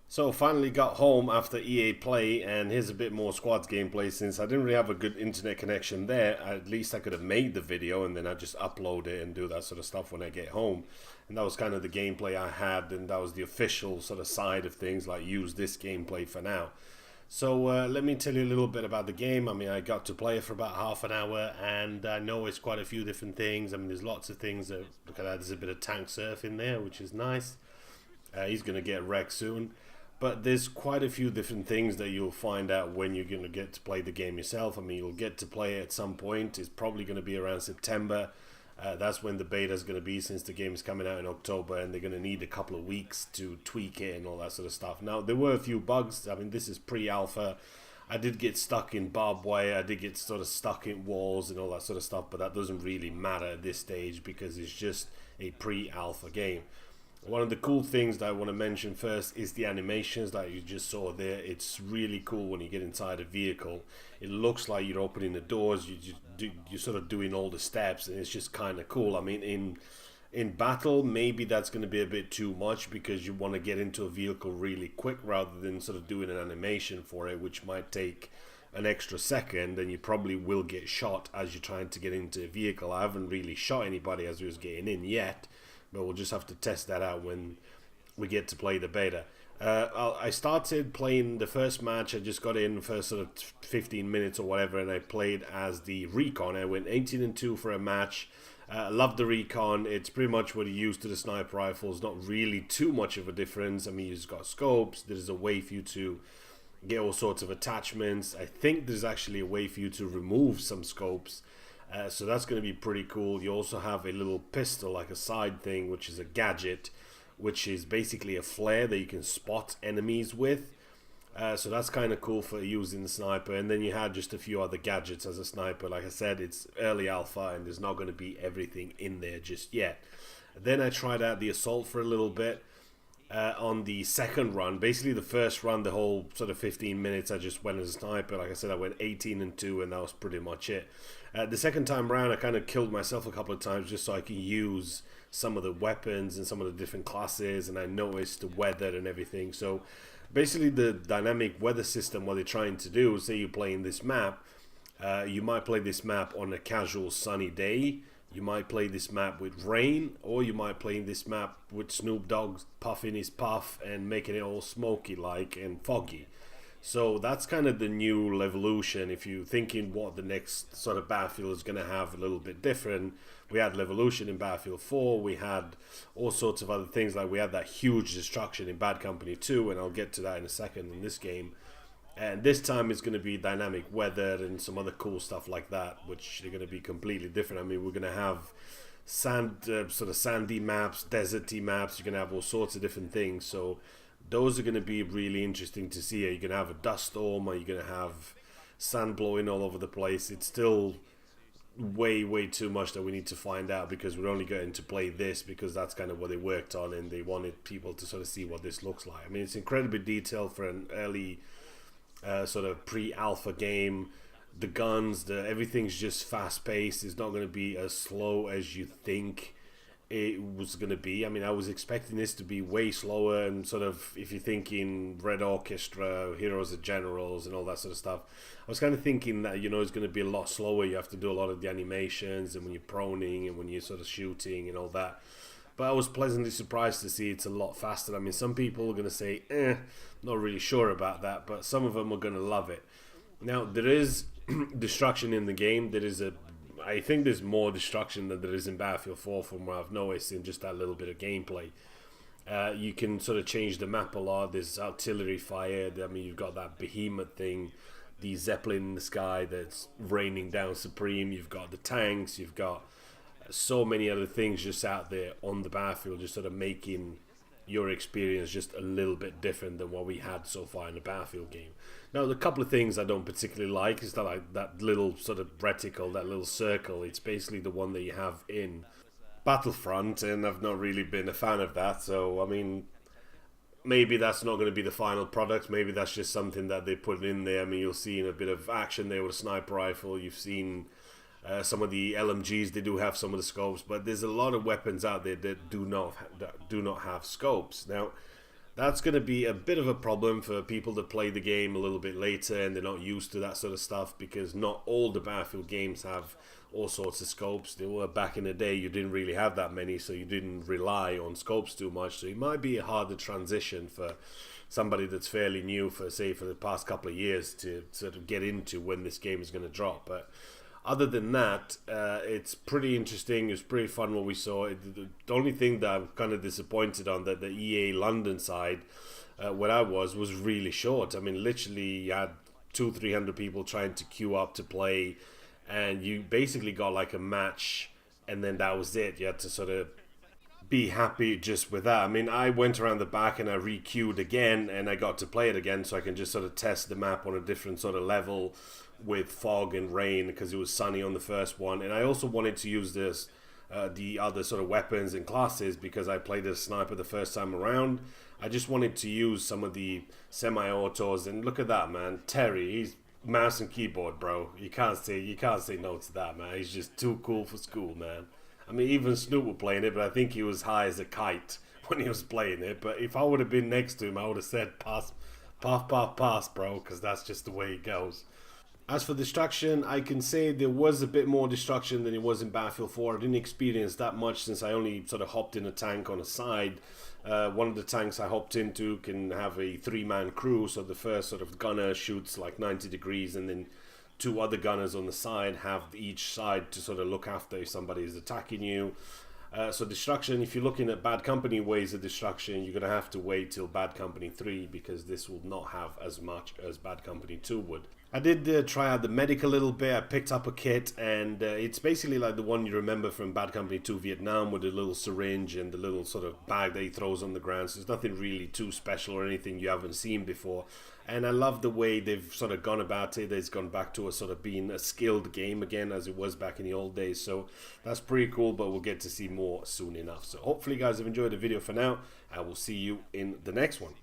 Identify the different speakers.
Speaker 1: So finally got home after EA Play, and here's a bit more squads gameplay. Since I didn't really have a good internet connection there, at least I could have made the video and then I just upload it and do that sort of stuff when I get home. And that was kind of the gameplay I had, and that was the official sort of side of things, like use this gameplay for now. So let me tell you a little bit about the game. I mean, I got to play it for about half an hour, and I know it's quite a few different things. I mean, there's lots of things that, look at that, there's a bit of tank surf in there, which is nice. He's going to get wrecked soon. But there's quite a few different things that you'll find out when you're going to get to play the game yourself. I mean, you'll get to play it at some point. It's probably going to be around September. That's when the beta is going to be, since the game is coming out in October, and they're going to need a couple of weeks to tweak it and all that sort of stuff. Now, there were a few bugs. I mean, this is pre-alpha. I did get stuck in barbed wire. I did get sort of stuck in walls and all that sort of stuff, but that doesn't really matter at this stage because it's just a pre-alpha game. One of the cool things that I want to mention first is the animations that you just saw there. It's really cool when you get inside a vehicle. It looks like you're opening the doors. You're sort of doing all the steps, and it's just kind of cool. I mean, in battle, maybe that's going to be a bit too much because you want to get into a vehicle really quick rather than sort of doing an animation for it, which might take an extra second, and you probably will get shot as you're trying to get into a vehicle. I haven't really shot anybody as we was getting in yet, but we'll just have to test that out when we get to play the beta. I started playing the first match. I just got in the first sort of 15 minutes or whatever, and I played as the recon. I went 18-2 for a match. Love the recon. It's pretty much what you use to the sniper rifles. Not really too much of a difference. I mean, you've got scopes. There's a way for you to get all sorts of attachments. I think there's actually a way for you to remove some scopes. So that's going to be pretty cool. You also have a little pistol, like a side thing, which is a gadget, which is basically a flare that you can spot enemies with. So that's kind of cool for using the sniper. And then you had just a few other gadgets as a sniper. Like I said, it's early alpha and there's not going to be everything in there just yet. Then I tried out the assault for a little bit. On the second run, basically the first run, the whole sort of 15 minutes, I just went as a sniper. Like I said, I went 18-2, and that was pretty much it. The second time round, I kind of killed myself a couple of times just so I can use some of the weapons and some of the different classes, and I noticed the weather and everything. So basically the dynamic weather system, what they're trying to do, say you're playing this map, you might play this map on a casual sunny day. You might play this map with rain, or you might play this map with Snoop Dogg puffing his puff and making it all smoky like and foggy. So that's kind of the new Levolution. If you're thinking what the next sort of Battlefield is going to have a little bit different, we had Levolution in Battlefield 4, we had all sorts of other things, like we had that huge destruction in Bad Company 2, and I'll get to that in a second in this game. And this time it's going to be dynamic weather and some other cool stuff like that, which are going to be completely different. I mean, we're going to have sort of sandy maps, deserty maps. You're going to have all sorts of different things. So those are going to be really interesting to see. Are you going to have a dust storm? Are you going to have sand blowing all over the place? It's still way too much that we need to find out, because we're only going to play this because that's kind of what they worked on, and they wanted people to sort of see what this looks like. I mean, it's incredibly detailed for an early sort of pre-alpha game. The guns, everything's just fast-paced. It's not going to be as slow as you think it was going to be. I mean, I was expecting this to be way slower, and sort of, if you're thinking Red Orchestra, Heroes of Generals and all that sort of stuff, I was kind of thinking that, you know, it's going to be a lot slower. You have to do a lot of the animations, and when you're proning and when you're sort of shooting and all that. But I was pleasantly surprised to see it's a lot faster. I mean, some people are going to say, not really sure about that, but some of them are going to love it. Now, there is destruction in the game. I think there's more destruction than there is in Battlefield 4 from what I've noticed in just that little bit of gameplay. You can sort of change the map a lot. There's artillery fire. I mean, you've got that behemoth thing, the Zeppelin in the sky that's raining down supreme. You've got the tanks. You've got so many other things just out there on the battlefield, just sort of making your experience just a little bit different than what we had so far in the Battlefield game. Now, the couple of things I don't particularly like is that, like, that little sort of reticle, that little circle. It's basically the one that you have in Battlefront, and I've not really been a fan of that. So, I mean, maybe that's not going to be the final product. Maybe that's just something that they put in there. I mean, you'll see in a bit of action there with a sniper rifle. You've seen some of the LMGs, they do have some of the scopes, but there's a lot of weapons out there that do not have scopes. Now, That's going to be a bit of a problem for people that play the game a little bit later and they're not used to that sort of stuff, because not all the Battlefield games have all sorts of scopes. They were back in the day, you didn't really have that many, so you didn't rely on scopes too much. So it might be a harder transition for somebody that's fairly new, for say for the past couple of years, to sort of get into when this game is going to drop. But other than that, it's pretty interesting. It's pretty fun what we saw. The only thing that I'm kind of disappointed on, that the EA London side, where I was really short. I mean, literally you had 200-300 people trying to queue up to play, and you basically got like a match, and then that was it. You had to sort of be happy just with that. I mean, I went around the back and I re-queued again, and I got to play it again, so I can just sort of test the map on a different sort of level with fog and rain, because it was sunny on the first one. And I also wanted to use this the other sort of weapons and classes, because I played as a sniper the first time around. I just wanted to use some of the semi-autos, and look at that, man. Terry, he's mouse and keyboard, bro. You can't say no to that, man. He's just too cool for school, man. I mean, even Snoop was playing it, but I think he was high as a kite when he was playing it. But if I would have been next to him, I would have said pass, pass, bro, because that's just the way it goes. As for destruction, I can say there was a bit more destruction than it was in Battlefield 4. I didn't experience that much, since I only sort of hopped in a tank on a side. One of the tanks I hopped into can have a 3-man crew, so the first sort of gunner shoots like 90 degrees, and then 2 other gunners on the side have each side to sort of look after if somebody is attacking you. So destruction, if you're looking at Bad Company ways of destruction, you're going to have to wait till Bad Company 3, because this will not have as much as Bad Company 2 would. I did try out the medic a little bit. I picked up a kit, and it's basically like the one you remember from Bad Company 2 Vietnam, with the little syringe and the little sort of bag that he throws on the ground. So there's nothing really too special or anything you haven't seen before. And I love the way they've sort of gone about it. It's gone back to a sort of being a skilled game again, as it was back in the old days. So that's pretty cool, but we'll get to see more soon enough. So hopefully you guys have enjoyed the video for now. I will see you in the next one.